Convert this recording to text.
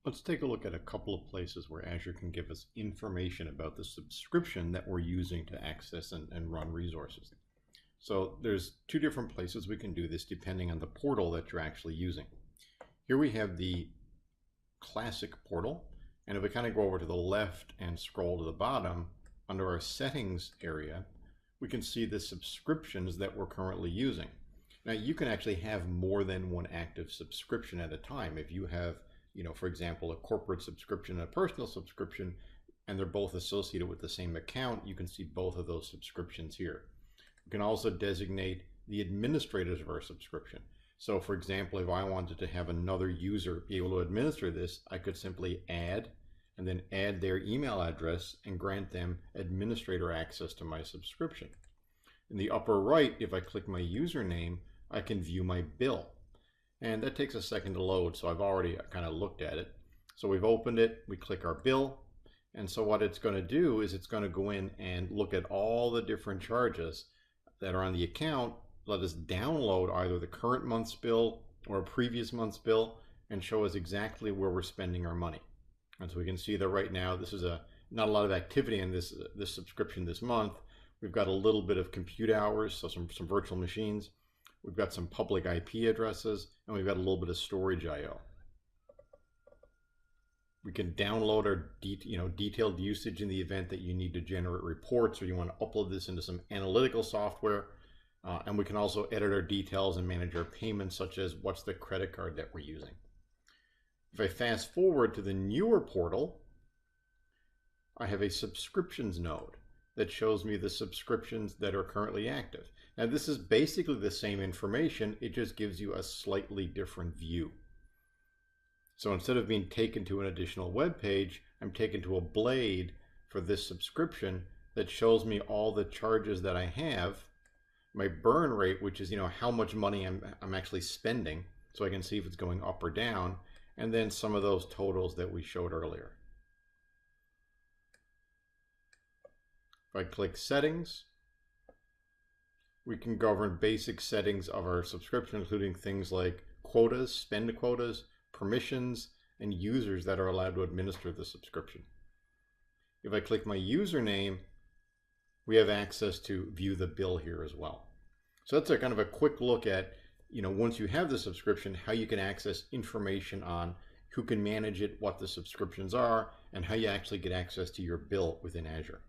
Let's take a look at a couple of places where Azure can give us information about the subscription that we're using to access and run resources. So there's two different places we can do this depending on the portal that you're actually using. Here we have the classic portal, and if we kind of go over to the left and scroll to the bottom, under our settings area, we can see the subscriptions that we're currently using. Now you can actually have more than one active subscription at a time. If you have, for example, a corporate subscription and a personal subscription, and they're both associated with the same account, you can see both of those subscriptions here. We can also designate the administrators of our subscription. So for example, if I wanted to have another user be able to administer this, I could simply add and then add their email address and grant them administrator access to my subscription. In the upper right, if I click my username, I can view my bill. And that takes a second to load, so I've already kind of looked at it. So we've opened it, we click our bill, and so what it's going to do is it's going to go in and look at all the different charges that are on the account, let us download either the current month's bill or a previous month's bill, and show us exactly where we're spending our money. And so we can see that right now this is not a lot of activity in this subscription this month. We've got a little bit of compute hours, so some virtual machines. We've got some public IP addresses, and we've got a little bit of storage I/O. We can download our detailed usage in the event that you need to generate reports or you want to upload this into some analytical software. And we can also edit our details and manage our payments, such as what's the credit card that we're using. If I fast forward to the newer portal, I have a subscriptions node that shows me the subscriptions that are currently active. Now this is basically the same information, it just gives you a slightly different view. So instead of being taken to an additional web page, I'm taken to a blade for this subscription that shows me all the charges that I have, my burn rate, which is how much money I'm actually spending, so I can see if it's going up or down, and then some of those totals that we showed earlier. If I click settings, we can govern basic settings of our subscription, including things like quotas, spend quotas, permissions, and users that are allowed to administer the subscription. If I click my username, we have access to view the bill here as well. So that's a kind of a quick look at, once you have the subscription, how you can access information on who can manage it, what the subscriptions are, and how you actually get access to your bill within Azure.